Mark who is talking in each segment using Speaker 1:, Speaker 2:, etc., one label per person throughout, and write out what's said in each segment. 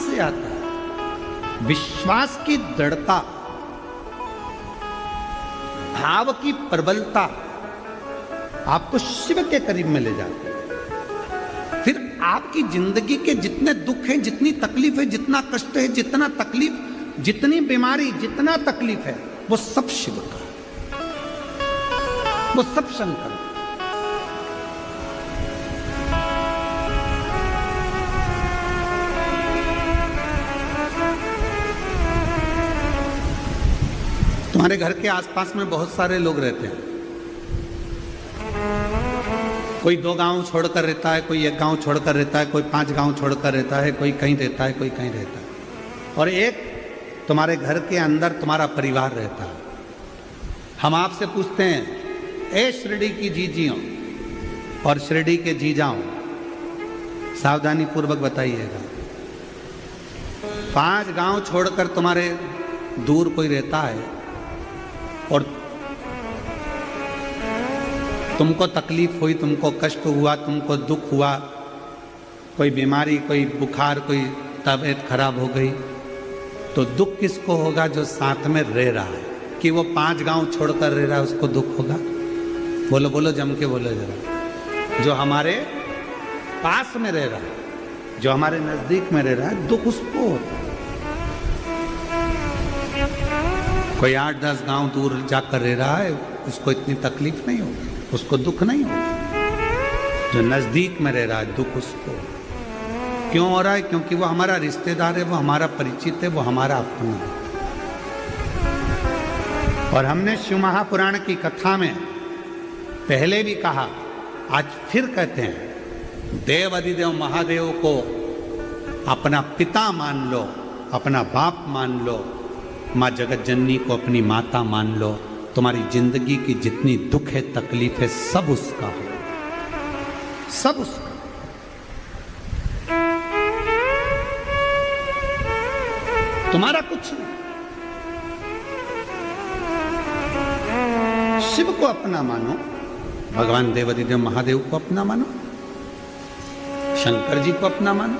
Speaker 1: से आता है? विश्वास की दृढ़ता, भाव की प्रबलता आपको शिव के करीब में ले जाती है। फिर आपकी जिंदगी के जितने दुख हैं, जितनी तकलीफ है, जितना कष्ट है, जितना तकलीफ, जितनी बीमारी, जितना तकलीफ है, वो सब शिव का, वो सब शंकर। तुम्हारे घर के आसपास में बहुत सारे लोग रहते हैं। कोई 2 गांव छोड़कर रहता है, कोई 1 गांव छोड़कर रहता है, कोई 5 गांव छोड़कर रहता है, कोई कहीं रहता है, कोई कहीं रहता है, और एक तुम्हारे घर के अंदर तुम्हारा परिवार रहता है। हम आपसे पूछते हैं, ए शिरडी की जीजियों और शिरडी के जीजाओं, सावधानी पूर्वक बताइएगा, 5 गांव छोड़कर तुम्हारे दूर कोई रहता है और तुमको तकलीफ हुई, तुमको कष्ट हुआ, तुमको दुख हुआ, कोई बीमारी, कोई बुखार, कोई तबीयत खराब हो गई, तो दुख किसको होगा? जो साथ में रह रहा है। कि वो 5 गांव छोड़कर रह रहा है, उसको दुख होगा? बोलो बोलो, जम के बोलो जरा। जो हमारे पास में रह रहा है, जो हमारे नजदीक में रह रहा है, दुख उसको होता है। कोई 8-10 गांव दूर जाकर रह रहा है, उसको इतनी तकलीफ नहीं होगी, उसको दुख नहीं होगा। जो नजदीक में रह रहा है, दुख उसको क्यों हो रहा है? क्योंकि वो हमारा रिश्तेदार है, वो हमारा परिचित है, वो हमारा अपना है। और हमने शिव महापुराण की कथा में पहले भी कहा, आज फिर कहते हैं, देव अधिदेव महादेव को अपना पिता मान लो, अपना बाप मान लो, माँ जगत जननी को अपनी माता मान लो। तुम्हारी जिंदगी की जितनी दुख है, तकलीफ है, सब उसका हो, सब उसका। तुम्हारा कुछ नहीं। शिव को अपना मानो, भगवान देवाधिदेव महादेव को अपना मानो, शंकर जी को अपना मानो।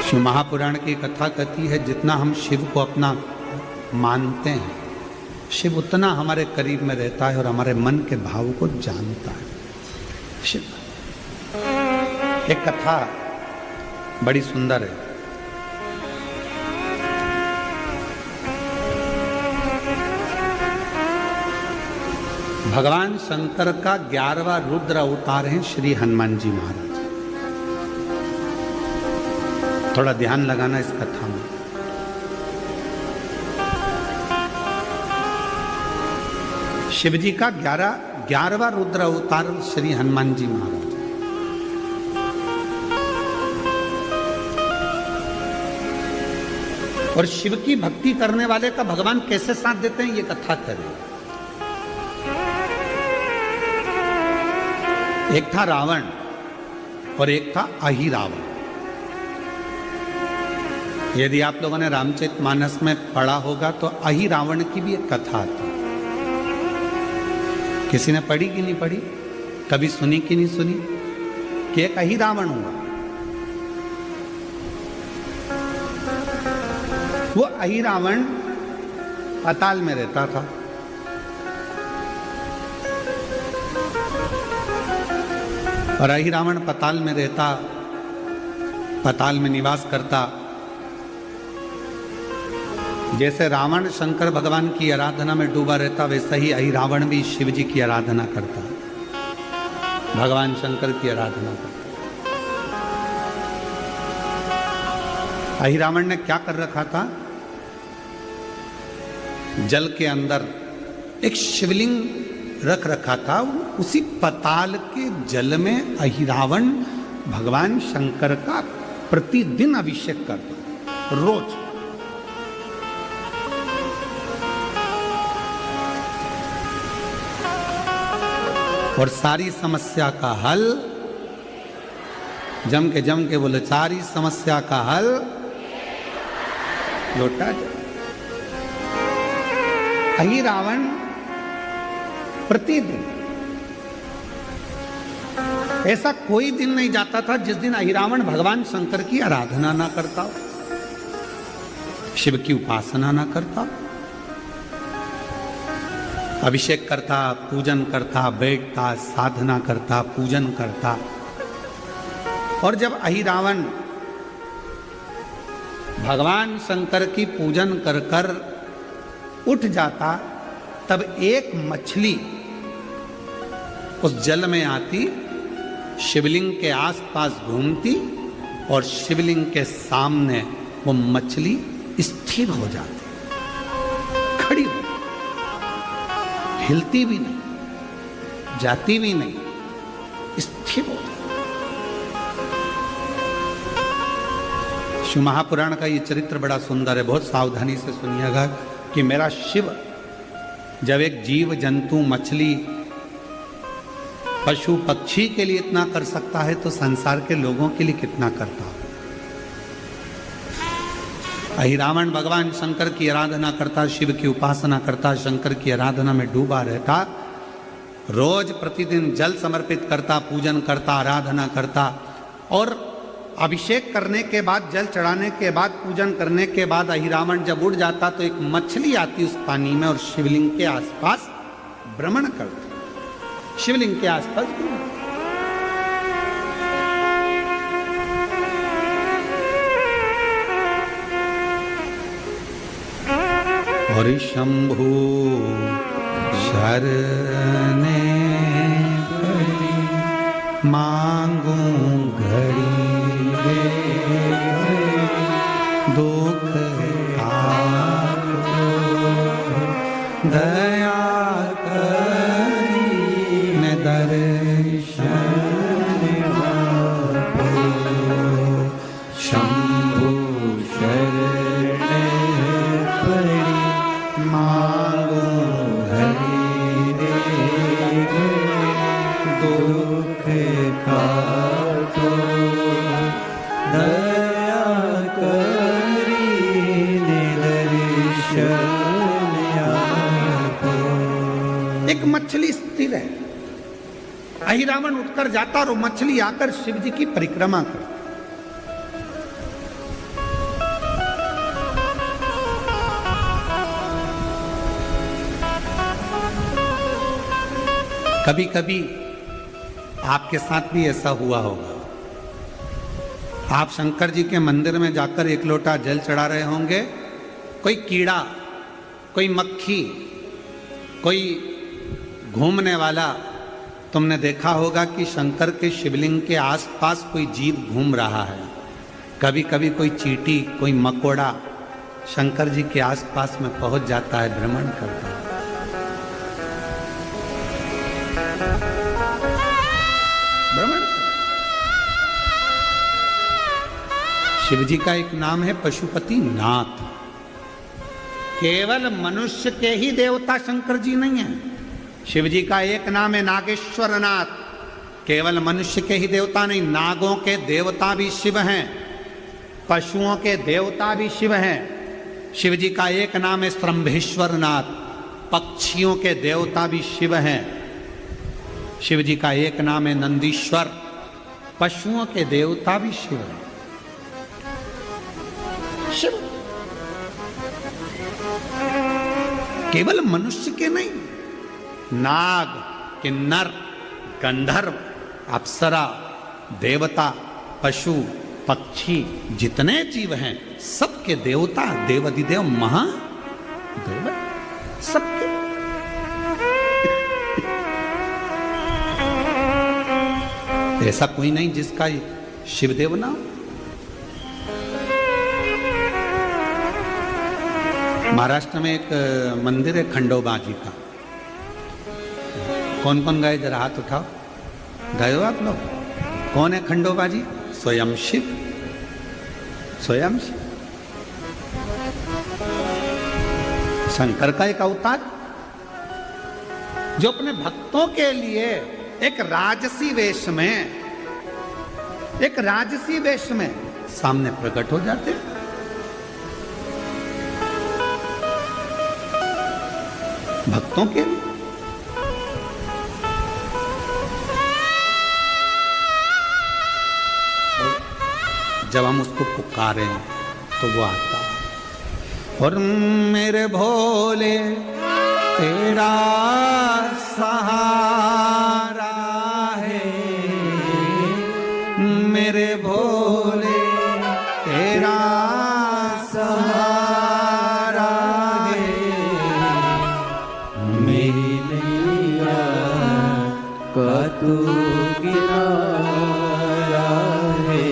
Speaker 1: शिव महापुराण की कथा कहती है, जितना हम शिव को अपना मानते हैं, शिव उतना हमारे करीब में रहता है और हमारे मन के भाव को जानता है। शिव एक कथा बड़ी सुंदर है। भगवान शंकर का 11वां रुद्र अवतार है श्री हनुमान जी महाराज। थोड़ा ध्यान लगाना इस कथा में। शिव जी का 11वां रुद्र अवतार श्री हनुमान जी महाराज। और शिव की भक्ति करने वाले का भगवान कैसे साथ देते हैं, ये कथा करें। एक था रावण और एक था अहिरावण। यदि आप लोगों ने रामचरितमानस में पढ़ा होगा तो अहिरावण की भी एक कथा आती है। किसी ने पढ़ी कि नहीं पढ़ी, कभी सुनी कि नहीं सुनी, कि एक अहिरावण हुआ। वो अहिरावण पाताल में रहता था। और अहिरावण पाताल में रहता, पाताल में निवास करता। जैसे रावण शंकर भगवान की आराधना में डूबा रहता, वैसा ही अहिरावण भी शिव जी की आराधना करता, भगवान शंकर की आराधना करता। अहिरावण ने क्या कर रखा था, जल के अंदर एक शिवलिंग रख रखा था। उसी पाताल के जल में अहिरावण भगवान शंकर का प्रतिदिन अभिषेक करता, रोज। और सारी समस्या का हल, जम के बोले, सारी समस्या का हल लोटा। अहिरावण प्रतिदिन। ऐसा कोई दिन नहीं जाता था जिस दिन अहिरावण भगवान शंकर की आराधना ना करता हो, शिव की उपासना ना करता, अभिषेक करता, पूजन करता, बैठता, साधना करता, पूजन करता। और जब अहिरावण भगवान शंकर की पूजन कर कर उठ जाता, तब एक मछली उस जल में आती, शिवलिंग के आसपास घूमती और शिवलिंग के सामने वो मछली स्थिर हो जाती, खड़ी हो, हिलती भी नहीं, जाती भी नहीं, स्थिर हो जाती। शिव महापुराण का ये चरित्र बड़ा सुंदर है, बहुत सावधानी से सुनिएगा कि मेरा शिव जब एक जीव जंतु मछली पशु पक्षी के लिए इतना कर सकता है तो संसार के लोगों के लिए कितना करता है। अहिरावण भगवान शंकर की आराधना करता, शिव की उपासना करता, शंकर की आराधना में डूबा रहता, रोज प्रतिदिन जल समर्पित करता, पूजन करता, आराधना करता। और अभिषेक करने के बाद, जल चढ़ाने के बाद, पूजन करने के बाद अहिरावण जब उड़ जाता तो एक मछली आती उस पानी में और शिवलिंग के आसपास भ्रमण करती, शिवलिंग के आसपास घूमती। और शंभु शरणे मांगू घड़ी दुख आरो दया करी न दर्शन शंभु शरणे पड़ी मांगो घड़ी दुख काटो दया करी दर्शन आपो। एक मछली स्थिर है, अहिरावण उठकर जाता और वो मछली आकर शिव जी की परिक्रमा करती। कभी कभी आपके साथ भी ऐसा हुआ होगा, आप शंकर जी के मंदिर में जाकर एक लोटा जल चढ़ा रहे होंगे, कोई कीड़ा, कोई मक्खी, कोई घूमने वाला, तुमने देखा होगा कि शंकर के शिवलिंग के आसपास कोई जीव घूम रहा है। कभी कभी कोई चींटी, कोई मकोड़ा शंकर जी के आसपास में पहुंच जाता है, भ्रमण करता है। शिव जी का एक नाम है पशुपति नाथ। केवल मनुष्य के ही देवता शंकर जी नहीं है, शिव जी का एक नाम है नागेश्वर नाथ। केवल मनुष्य के ही देवता नहीं, नागों के देवता भी शिव हैं, पशुओं के देवता भी शिव हैं। शिव जी का एक नाम है स्तंभेश्वर नाथ, पक्षियों के देवता भी शिव हैं। शिव जी का एक नाम है नंदीश्वर, पशुओं के देवता भी शिव हैं। शिव केवल मनुष्य के नहीं, नाग, किन्नर, गंधर्व, अप्सरा, देवता, पशु, पक्षी, जितने जीव हैं सबके देवता, देवाधिदेव महादेव सबके। ऐसा कोई नहीं जिसका शिवदेव ना हो। महाराष्ट्र में एक मंदिर है खंडोबा जी का, कौन कौन गए जरा हाथ उठाओ, गए हो आप लोग? कौन है खंडोबा जी? स्वयं शिव, स्वयं शिव, शंकर का एक अवतार जो अपने भक्तों के लिए एक राजसी वेश में सामने प्रकट हो जाते हैं। भक्तों के लिए जब हम उसको पुकारें तो वो आता है। और मेरे भोले तेरा सहारा है, मेरे भोले तेरा सहारा है,
Speaker 2: मेरी नैया का तू किनारा है,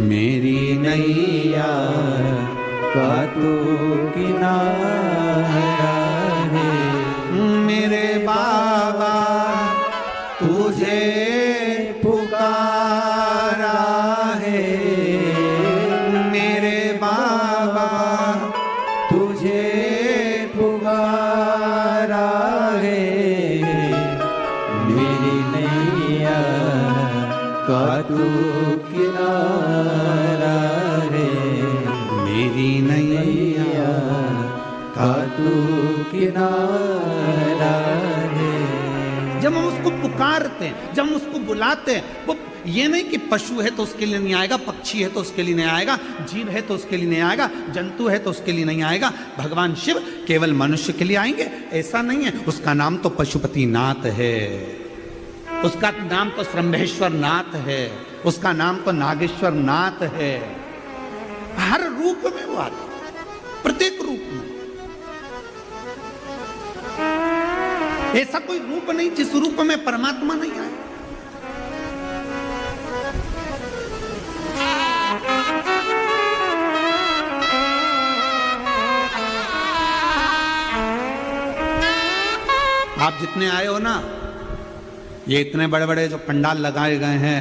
Speaker 1: मेरी नैया
Speaker 2: का तू किनारा है,
Speaker 1: मेरे बाबा तुझे पुकारा है, मेरे बाबा
Speaker 2: तुझे पुकारा है, मेरी नैया का तू किनारा है,
Speaker 1: मेरी नैया
Speaker 2: का तू किनारा है।
Speaker 1: जब हम उसको पुकारते हैं, जब हम उसको बुलाते हैं, वो ये नहीं कि पशु है तो उसके लिए नहीं आएगा, पक्षी है तो उसके लिए नहीं आएगा, जीव है तो उसके लिए नहीं आएगा, जंतु है तो उसके लिए नहीं आएगा। भगवान शिव केवल मनुष्य के लिए आएंगे ऐसा नहीं है। उसका नाम तो पशुपति नाथ है, उसका नाम तो श्रम्भेश्वर नाथ है, उसका नाम तो नागेश्वर नाथ है। हर रूप में वो आता है, प्रत्येक रूप में। ऐसा कोई रूप नहीं जिस रूप में परमात्मा नहीं आए। आप जितने आए हो ना, ये इतने बड़े बड़े जो पंडाल लगाए गए हैं,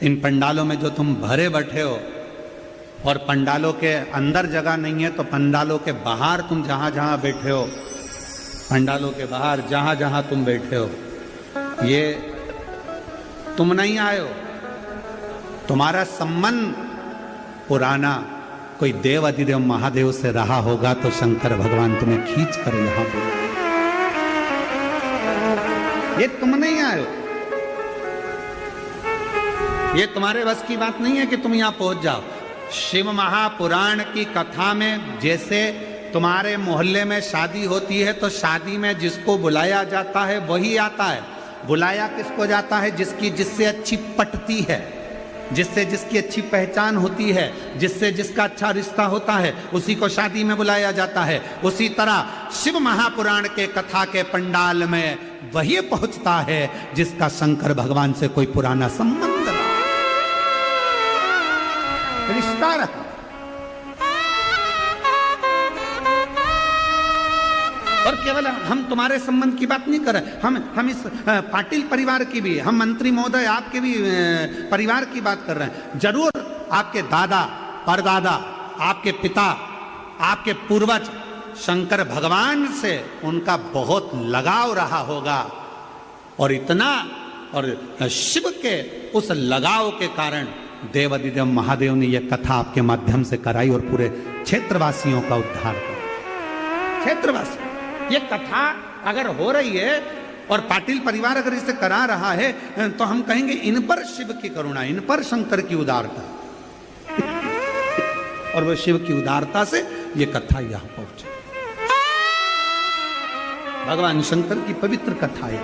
Speaker 1: इन पंडालों में जो तुम भरे बैठे हो, और पंडालों के अंदर जगह नहीं है तो पंडालों के बाहर तुम जहां जहां बैठे हो, पंडालों के बाहर जहां जहां तुम बैठे हो, ये तुम नहीं आए हो। तुम्हारा संबंध पुराना कोई देव अधिदेव महादेव से रहा होगा तो शंकर भगवान तुम्हें खींच कर यहां बुलाए। ये तुम नहीं आए हो, ये तुम्हारे बस की बात नहीं है कि तुम यहां पहुंच जाओ। शिव महापुराण की कथा में जैसे तुम्हारे मोहल्ले में शादी होती है तो शादी में जिसको बुलाया जाता है वही आता है। बुलाया किसको जाता है? जिससे अच्छी पटती है, जिससे जिसकी अच्छी पहचान होती है, जिससे जिसका अच्छा रिश्ता होता है, उसी को शादी में बुलाया जाता है। उसी तरह शिव महापुराण के कथा के पंडाल में वही पहुंचता है जिसका शंकर भगवान से कोई पुराना संबंध रहा, रिश्ता रहा। और केवल हम तुम्हारे संबंध की बात नहीं कर रहे, हम इस पाटिल परिवार की भी, हम मंत्री महोदय आपके भी परिवार की बात कर रहे हैं। जरूर आपके दादा, परदादा, आपके पिता, आपके पूर्वज शंकर भगवान से उनका बहुत लगाव रहा होगा, और इतना, और शिव के उस लगाव के कारण देव अधिदेव महादेव ने यह कथा आपके माध्यम से कराई और पूरे क्षेत्रवासियों का उद्धार किया। क्षेत्रवासी, ये कथा अगर हो रही है और पाटिल परिवार अगर इसे करा रहा है तो हम कहेंगे इन पर शिव की करुणा, इन पर शंकर की उदारता। और वो शिव की उदारता से ये कथा यहां पहुंची। भगवान शंकर की पवित्र कथा है।